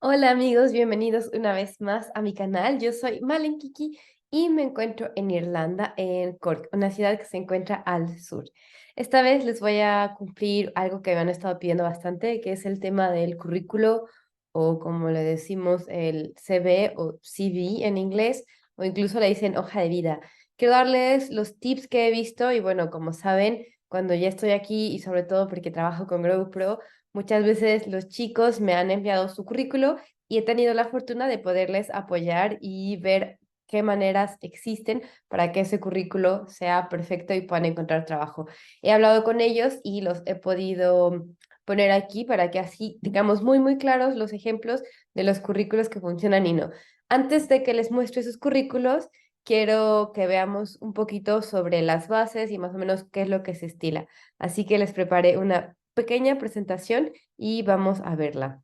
Hola amigos, bienvenidos una vez más a mi canal. Yo soy Malen Kiki y me encuentro en Irlanda, en Cork, una ciudad que se encuentra al sur. Esta vez les voy a cumplir algo que me han estado pidiendo bastante, que es el tema del currículo o como le decimos el CV o CV en inglés o incluso le dicen hoja de vida. Quiero darles los tips que he visto y bueno, como saben, cuando ya estoy aquí y sobre todo porque trabajo con GrowPro, muchas veces los chicos me han enviado su currículo y he tenido la fortuna de poderles apoyar y ver qué maneras existen para que ese currículo sea perfecto y puedan encontrar trabajo. He hablado con ellos y los he podido poner aquí para que así tengamos muy claros los ejemplos de los currículos que funcionan y no. Antes de que les muestre sus currículos, quiero que veamos un poquito sobre las bases y más o menos qué es lo que se estila. Así que les preparé una pequeña presentación y vamos a verla.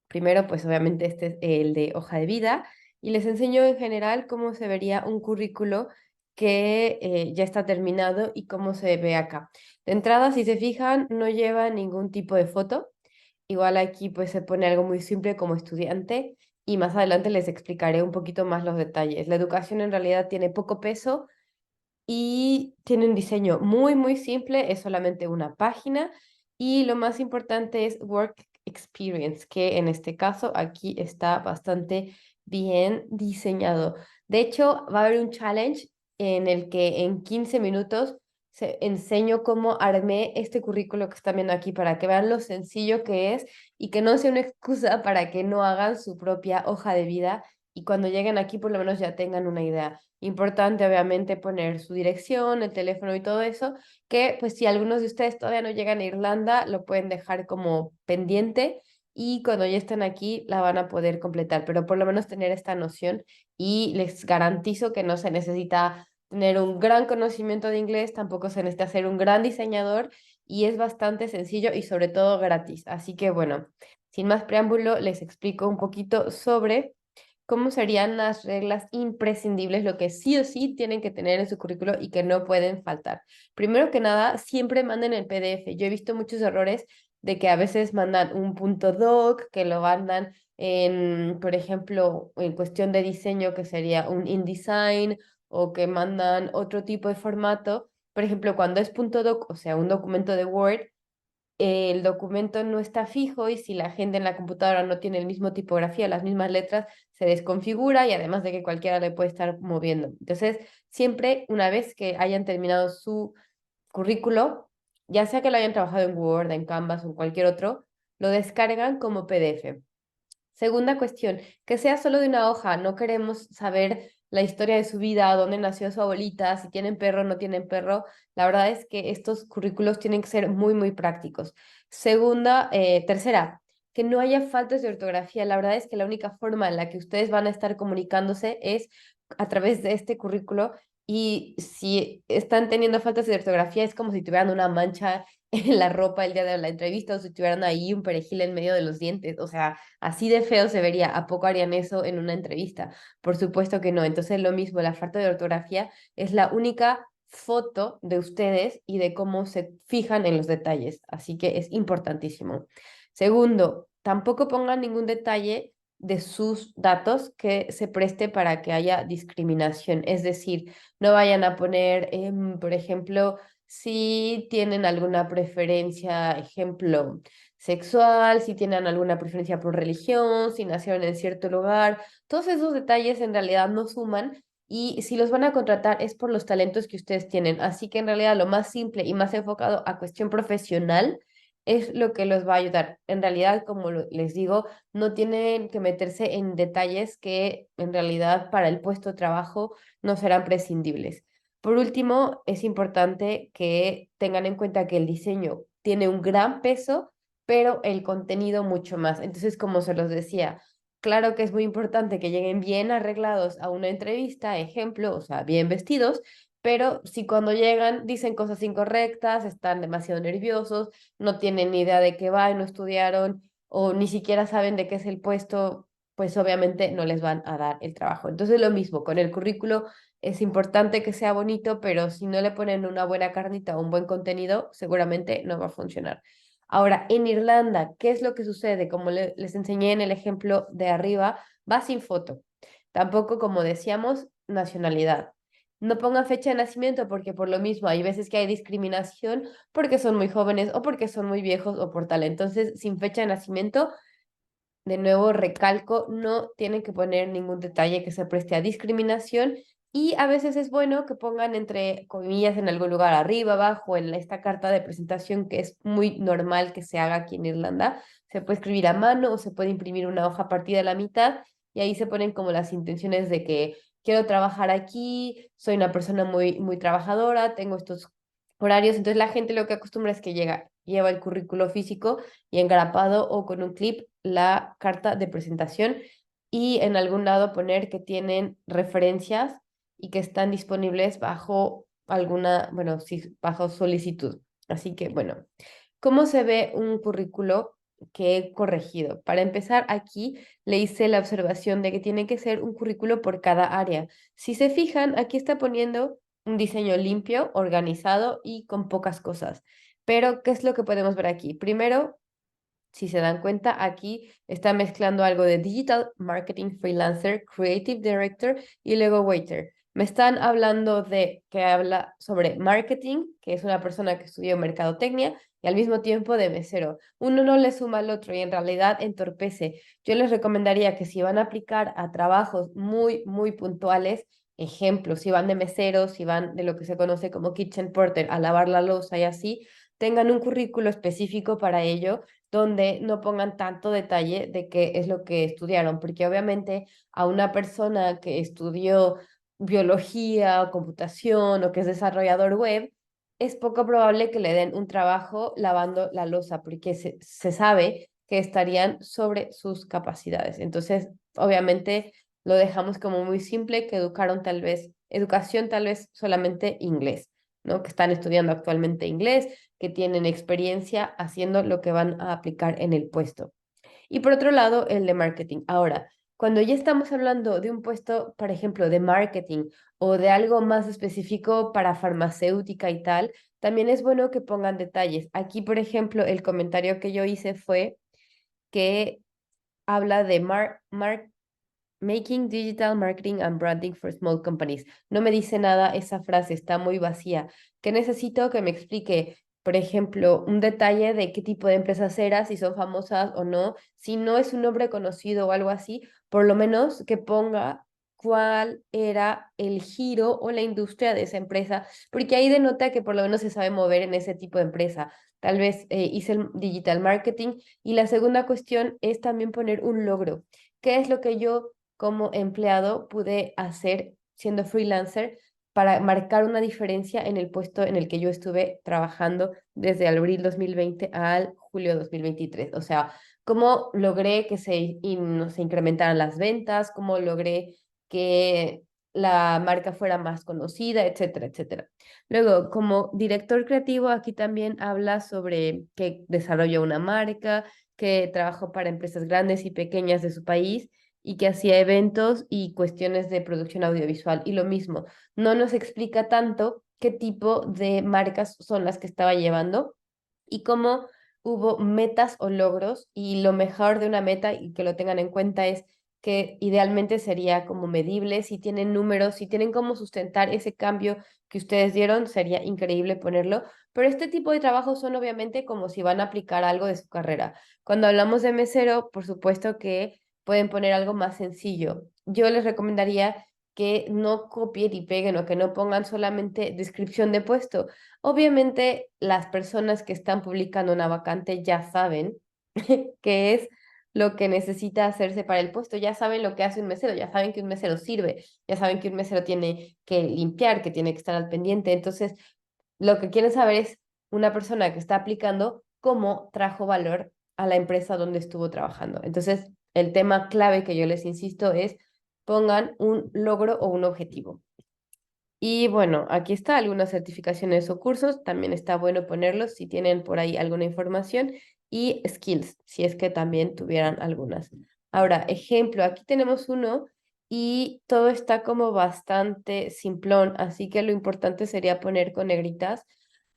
Primero, pues obviamente este es el de hoja de vida y les enseño en general cómo se vería un currículo que ya está terminado y cómo se ve acá. De entrada, si se fijan, no lleva ningún tipo de foto. Igual aquí pues se pone algo muy simple como estudiante y más adelante les explicaré un poquito más los detalles. La educación en realidad tiene poco peso y tiene un diseño muy simple, es solamente una página y lo más importante es Work Experience, que en este caso aquí está bastante bien diseñado. De hecho, va a haber un challenge en el que en 15 minutos enseño cómo armé este currículo que están viendo aquí para que vean lo sencillo que es y que no sea una excusa para que no hagan su propia hoja de vida y cuando lleguen aquí por lo menos ya tengan una idea. Importante, obviamente, poner su dirección, el teléfono y todo eso, que pues si algunos de ustedes todavía no llegan a Irlanda, lo pueden dejar como pendiente y cuando ya estén aquí la van a poder completar, pero por lo menos tener esta noción y les garantizo que no se necesita tener un gran conocimiento de inglés, tampoco se necesita ser un gran diseñador y es bastante sencillo y sobre todo gratis. Así que bueno, sin más preámbulo, les explico un poquito sobre cómo serían las reglas imprescindibles, lo que sí o sí tienen que tener en su currículo y que no pueden faltar. Primero que nada, siempre manden el PDF. Yo he visto muchos errores de que a veces mandan un punto doc, que lo mandan en, por ejemplo, en cuestión de diseño, que sería un InDesign, o que mandan otro tipo de formato. Por ejemplo, cuando es punto doc, o sea, un documento de Word, el documento no está fijo y si la gente en la computadora no tiene el mismo tipografía, las mismas letras, se desconfigura y además de que cualquiera le puede estar moviendo. Entonces, siempre una vez que hayan terminado su currículo, ya sea que lo hayan trabajado en Word, en Canvas o en cualquier otro, lo descargan como PDF. Segunda cuestión, que sea solo de una hoja. No queremos saber la historia de su vida, dónde nació su abuelita, si tienen perro o no tienen perro. La verdad es que estos currículos tienen que ser muy prácticos. Tercera, que no haya faltas de ortografía. La verdad es que la única forma en la que ustedes van a estar comunicándose es a través de este currículo y si están teniendo faltas de ortografía es como si tuvieran una mancha en la ropa el día de la entrevista o si tuvieran ahí un perejil en medio de los dientes. O sea, así de feo se vería. ¿A poco harían eso en una entrevista? Por supuesto que no. Entonces, lo mismo, la falta de ortografía es la única foto de ustedes y de cómo se fijan en los detalles. Así que es importantísimo. Segundo, tampoco pongan ningún detalle de sus datos que se preste para que haya discriminación. Es decir, no vayan a poner, por ejemplo, si tienen alguna preferencia, ejemplo, sexual, si tienen alguna preferencia por religión, si nacieron en cierto lugar. Todos esos detalles en realidad no suman y si los van a contratar es por los talentos que ustedes tienen. Así que en realidad lo más simple y más enfocado a cuestión profesional es lo que los va a ayudar. En realidad, como les digo, no tienen que meterse en detalles que en realidad para el puesto de trabajo no serán prescindibles. Por último, es importante que tengan en cuenta que el diseño tiene un gran peso pero el contenido mucho más. Entonces, como se los decía, claro que es muy importante que lleguen bien arreglados a una entrevista, ejemplo, o sea, bien vestidos, pero si cuando llegan dicen cosas incorrectas, están demasiado nerviosos, no tienen ni idea de qué va y no estudiaron o ni siquiera saben de qué es el puesto, pues obviamente no les van a dar el trabajo. Entonces, lo mismo, con el currículo es importante que sea bonito, pero si no le ponen una buena carnita o un buen contenido, seguramente no va a funcionar. Ahora, en Irlanda, ¿qué es lo que sucede? Como les enseñé en el ejemplo de arriba, va sin foto. Tampoco, como decíamos, nacionalidad. No pongan fecha de nacimiento porque por lo mismo hay veces que hay discriminación porque son muy jóvenes o porque son muy viejos o por tal. Entonces, sin fecha de nacimiento, de nuevo recalco, no tienen que poner ningún detalle que se preste a discriminación y a veces es bueno que pongan entre comillas en algún lugar arriba, abajo, en esta carta de presentación que es muy normal que se haga aquí en Irlanda. Se puede escribir a mano o se puede imprimir una hoja partida a la mitad y ahí se ponen como las intenciones de que quiero trabajar aquí, soy una persona muy trabajadora, tengo estos horarios. Entonces la gente lo que acostumbra es que llega, lleva el currículo físico y engrapado o con un clip la carta de presentación y en algún lado poner que tienen referencias y que están disponibles bajo alguna, bueno, sí, bajo solicitud. Así que, bueno, ¿cómo se ve un currículo que he corregido? Para empezar, aquí le hice la observación de que tiene que ser un currículo por cada área. Si se fijan, aquí está poniendo un diseño limpio, organizado y con pocas cosas. Pero, ¿qué es lo que podemos ver aquí? Primero, si se dan cuenta, aquí está mezclando algo de Digital Marketing Freelancer, Creative Director y luego Waiter. Me están hablando de que habla sobre marketing, que es una persona que estudió mercadotecnia, y al mismo tiempo de mesero. Uno no le suma al otro y en realidad entorpece. Yo les recomendaría que si van a aplicar a trabajos muy puntuales, ejemplos, si van de meseros, si van de lo que se conoce como kitchen porter, a lavar la loza y así, tengan un currículo específico para ello donde no pongan tanto detalle de qué es lo que estudiaron, porque obviamente a una persona que estudió biología o computación o que es desarrollador web, es poco probable que le den un trabajo lavando la loza, porque se sabe que estarían sobre sus capacidades. Entonces, obviamente, lo dejamos como muy simple, que educación tal vez solamente inglés, ¿no? Que están estudiando actualmente inglés, que tienen experiencia haciendo lo que van a aplicar en el puesto. Y por otro lado, el de marketing. Ahora, cuando ya estamos hablando de un puesto, por ejemplo, de marketing o de algo más específico para farmacéutica y tal, también es bueno que pongan detalles. Aquí, por ejemplo, el comentario que yo hice fue que habla de Making Digital Marketing and Branding for Small Companies. No me dice nada esa frase, está muy vacía. ¿Qué necesito que me explique? Por ejemplo, un detalle de qué tipo de empresas era, si son famosas o no, si no es un nombre conocido o algo así, por lo menos que ponga cuál era el giro o la industria de esa empresa, porque ahí denota que por lo menos se sabe mover en ese tipo de empresa. Tal vez hice el digital marketing. Y la segunda cuestión es también poner un logro. ¿Qué es lo que yo como empleado pude hacer siendo freelancer para marcar una diferencia en el puesto en el que yo estuve trabajando desde abril 2020 al julio 2023? O sea, cómo logré que se incrementaran las ventas, cómo logré que la marca fuera más conocida, etcétera, etcétera. Luego, como director creativo, aquí también habla sobre que desarrolló una marca, que trabajó para empresas grandes y pequeñas de su país y que hacía eventos y cuestiones de producción audiovisual. Y lo mismo, no nos explica tanto qué tipo de marcas son las que estaba llevando y cómo hubo metas o logros. Y lo mejor de una meta, y que lo tengan en cuenta, es que idealmente sería como medible, si tienen números, si tienen cómo sustentar ese cambio que ustedes dieron, sería increíble ponerlo. Pero este tipo de trabajos son obviamente como si van a aplicar algo de su carrera. Cuando hablamos de mesero, por supuesto que pueden poner algo más sencillo. Yo les recomendaría que no copien y peguen o que no pongan solamente descripción de puesto. Obviamente, las personas que están publicando una vacante ya saben qué es lo que necesita hacerse para el puesto, ya saben lo que hace un mesero, ya saben que un mesero sirve, ya saben que un mesero tiene que limpiar, que tiene que estar al pendiente. Entonces, lo que quieren saber es una persona que está aplicando cómo trajo valor a la empresa donde estuvo trabajando. Entonces, el tema clave que yo les insisto es pongan un logro o un objetivo. Y bueno, aquí está algunas certificaciones o cursos, también está bueno ponerlos si tienen por ahí alguna información y skills, si es que también tuvieran algunas. Ahora, ejemplo, aquí tenemos uno y todo está como bastante simplón, así que lo importante sería poner con negritas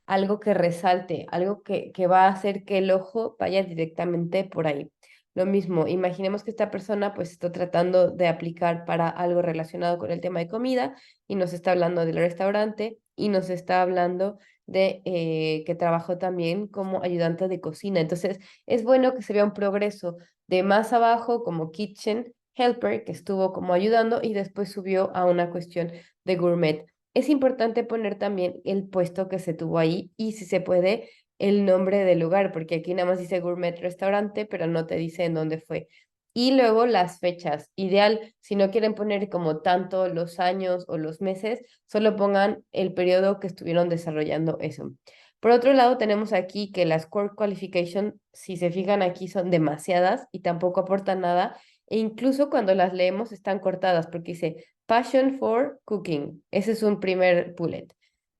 algo que resalte, algo que va a hacer que el ojo vaya directamente por ahí. Lo mismo, imaginemos que esta persona pues está tratando de aplicar para algo relacionado con el tema de comida y nos está hablando del restaurante y nos está hablando de que trabajó también como ayudante de cocina. Entonces, es bueno que se vea un progreso de más abajo como kitchen helper, que estuvo como ayudando y después subió a una cuestión de gourmet. Es importante poner también el puesto que se tuvo ahí y si se puede el nombre del lugar, porque aquí nada más dice gourmet restaurante, pero no te dice en dónde fue. Y luego las fechas. Ideal, si no quieren poner como tanto los años o los meses, solo pongan el periodo que estuvieron desarrollando eso. Por otro lado, tenemos aquí que las core qualification, si se fijan aquí, son demasiadas y tampoco aportan nada. E incluso cuando las leemos están cortadas porque dice passion for cooking. Ese es un primer bullet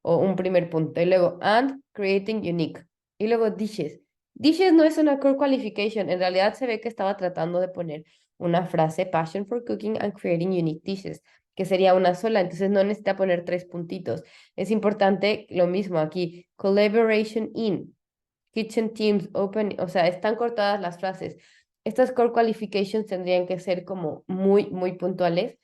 o un primer punto. Y luego and creating unique. Y luego dishes. Dishes no es una core qualification. En realidad se ve que estaba tratando de poner una frase passion for cooking and creating unique dishes, que sería una sola. Entonces no necesita poner tres puntitos. Es importante lo mismo aquí. Collaboration in. Kitchen teams open. O sea, están cortadas las frases. Estas core qualifications tendrían que ser como muy, muy puntuales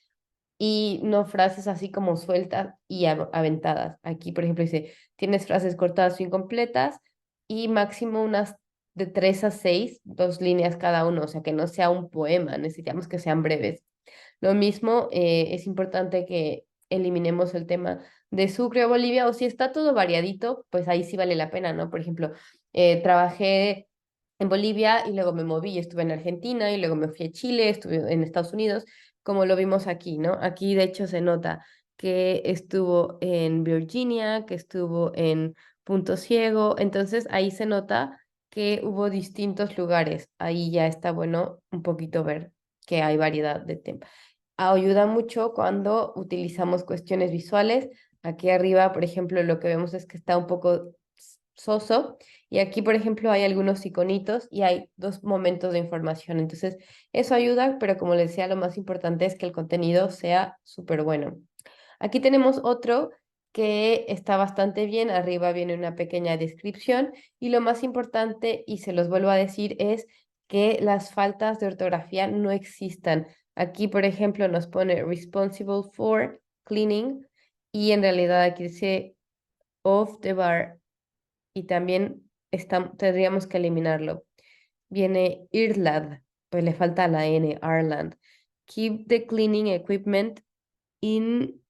y no frases así como sueltas y aventadas. Aquí, por ejemplo, dice, tienes frases cortadas o incompletas y máximo unas de 3 a 6, 2 líneas cada uno, o sea, que no sea un poema, necesitamos que sean breves. Lo mismo, es importante que eliminemos el tema de Sucre o Bolivia, o si está todo variadito, pues ahí sí vale la pena, ¿no? Por ejemplo, trabajé en Bolivia y luego me moví y estuve en Argentina y luego me fui a Chile, estuve en Estados Unidos, como lo vimos aquí, ¿no? Aquí de hecho se nota que estuvo en Virginia, que estuvo en Punto Ciego, entonces ahí se nota que hubo distintos lugares. Ahí ya está bueno un poquito ver que hay variedad de temas. Ayuda mucho cuando utilizamos cuestiones visuales. Aquí arriba, por ejemplo, lo que vemos es que está un poco soso y aquí, por ejemplo, hay algunos iconitos y hay dos momentos de información. Entonces, eso ayuda, pero como les decía, lo más importante es que el contenido sea súper bueno. Aquí tenemos otro que está bastante bien. Arriba viene una pequeña descripción y lo más importante, y se los vuelvo a decir, es que las faltas de ortografía no existan. Aquí, por ejemplo, nos pone responsible for cleaning y en realidad aquí dice of the bar y también tendríamos que eliminarlo. Viene Ireland, pues le falta la N, Ireland. Keep the cleaning equipment in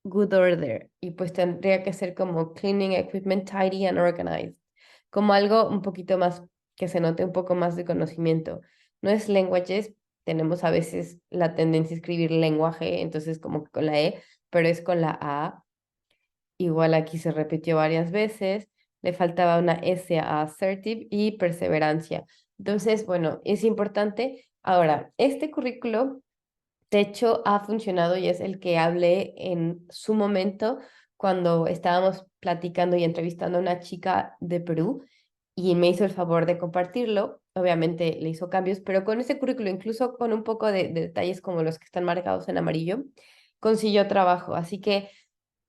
good order. Y pues tendría que ser como cleaning equipment tidy and organized. Como algo un poquito más, que se note un poco más de conocimiento. No es languages, tenemos a veces la tendencia a escribir lenguaje, entonces como que con la E, pero es con la A. Igual aquí se repitió varias veces, le faltaba una S a assertive y perseverancia. Entonces, bueno, es importante. Ahora, este currículo, de hecho, ha funcionado y es el que hablé en su momento cuando estábamos platicando y entrevistando a una chica de Perú y me hizo el favor de compartirlo. Obviamente le hizo cambios, pero con ese currículo, incluso con un poco de detalles como los que están marcados en amarillo, consiguió trabajo. Así que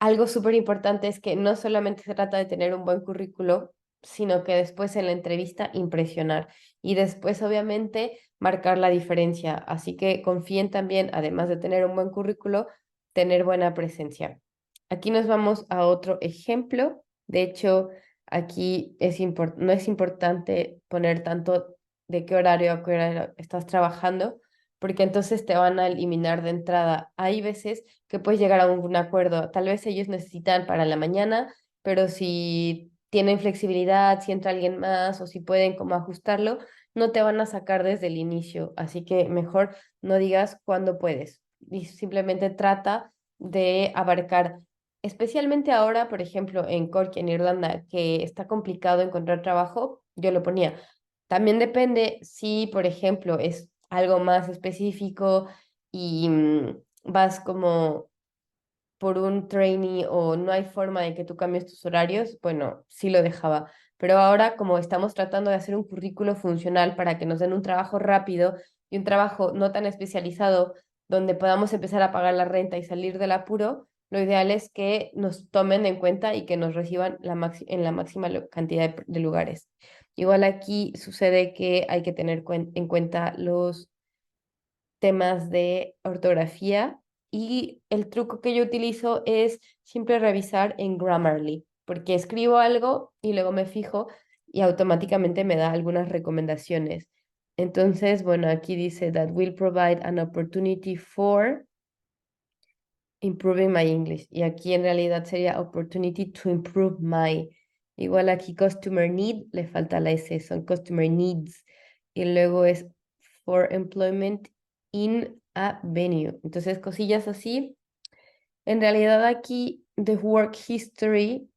algo súper importante es que no solamente se trata de tener un buen currículo, sino que después en la entrevista impresionar y después obviamente marcar la diferencia. Así que confíen también, además de tener un buen currículo, tener buena presencia. Aquí nos vamos a otro ejemplo. De hecho, aquí no es importante poner tanto de qué horario a qué horario estás trabajando, porque entonces te van a eliminar de entrada. Hay veces que puedes llegar a un acuerdo. Tal vez ellos necesitan para la mañana, pero si tienen flexibilidad, si entra alguien más o si pueden como ajustarlo, no te van a sacar desde el inicio. Así que mejor no digas cuándo puedes y simplemente trata de abarcar, especialmente ahora, por ejemplo, en Cork, en Irlanda, que está complicado encontrar trabajo, yo lo ponía. También depende si, por ejemplo, es algo más específico y vas como por un trainee o no hay forma de que tú cambies tus horarios, bueno, sí lo dejaba. Pero ahora, como estamos tratando de hacer un currículo funcional para que nos den un trabajo rápido y un trabajo no tan especializado donde podamos empezar a pagar la renta y salir del apuro, lo ideal es que nos tomen en cuenta y que nos reciban en la máxima cantidad de lugares. Igual aquí sucede que hay que tener en cuenta los temas de ortografía y el truco que yo utilizo es siempre revisar en Grammarly, porque escribo algo y luego me fijo y automáticamente me da algunas recomendaciones. Entonces, bueno, aquí dice that will provide an opportunity for improving my English. Y aquí en realidad sería opportunity to improve my. Igual aquí customer need, le falta la S, son customer needs. Y luego es for employment in a venue. Entonces, cosillas así. En realidad aquí de work history,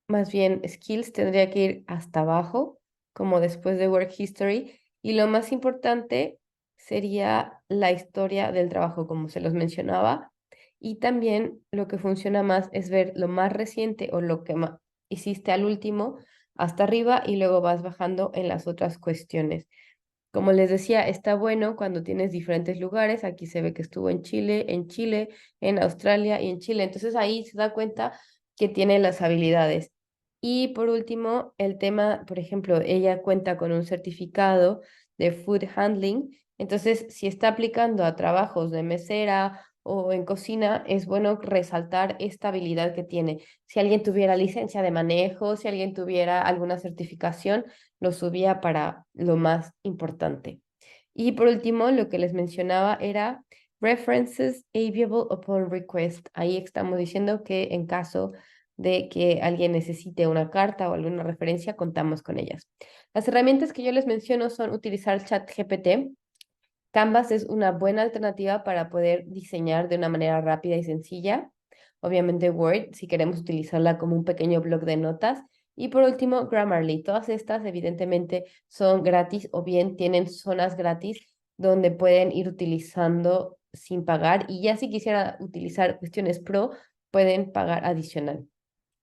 más bien skills, tendría que ir hasta abajo, como después de work history. Y lo más importante sería la historia del trabajo, como se los mencionaba. Y también lo que funciona más es ver lo más reciente o lo que hiciste al último hasta arriba y luego vas bajando en las otras cuestiones. Como les decía, está bueno cuando tienes diferentes lugares. Aquí se ve que estuvo en Chile, en Australia y en Chile. Entonces ahí se da cuenta que tiene las habilidades. Y por último, el tema, por ejemplo, ella cuenta con un certificado de food handling. Entonces, si está aplicando a trabajos de mesera o en cocina, es bueno resaltar esta habilidad que tiene. Si alguien tuviera licencia de manejo, si alguien tuviera alguna certificación, lo subía para lo más importante. Y por último, lo que les mencionaba era references available upon request. Ahí estamos diciendo que en caso de que alguien necesite una carta o alguna referencia, contamos con ellas. Las herramientas que yo les menciono son utilizar ChatGPT. Canvas es una buena alternativa para poder diseñar de una manera rápida y sencilla. Obviamente Word, si queremos utilizarla como un pequeño blog de notas. Y por último, Grammarly. Todas estas evidentemente son gratis o bien tienen zonas gratis donde pueden ir utilizando sin pagar. Y ya si quisiera utilizar cuestiones pro, pueden pagar adicional.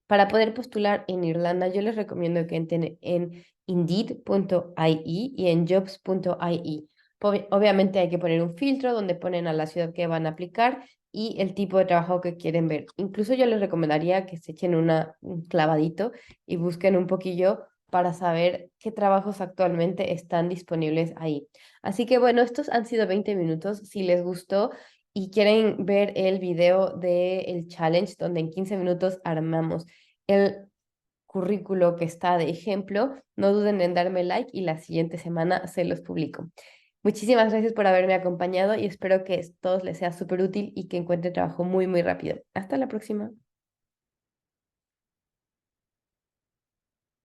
Para poder postular en Irlanda, yo les recomiendo que entren en indeed.ie y en jobs.ie. Obviamente hay que poner un filtro donde ponen a la ciudad que van a aplicar y el tipo de trabajo que quieren ver. Incluso yo les recomendaría que se echen un clavadito y busquen un poquillo para saber qué trabajos actualmente están disponibles ahí. Así que bueno, estos han sido 20 minutos. Si les gustó y quieren ver el video del challenge donde en 15 minutos armamos el currículo que está de ejemplo, no duden en darme like y la siguiente semana se los publico. Muchísimas gracias por haberme acompañado y espero que todos les sea súper útil y que encuentren trabajo muy, muy rápido. Hasta la próxima.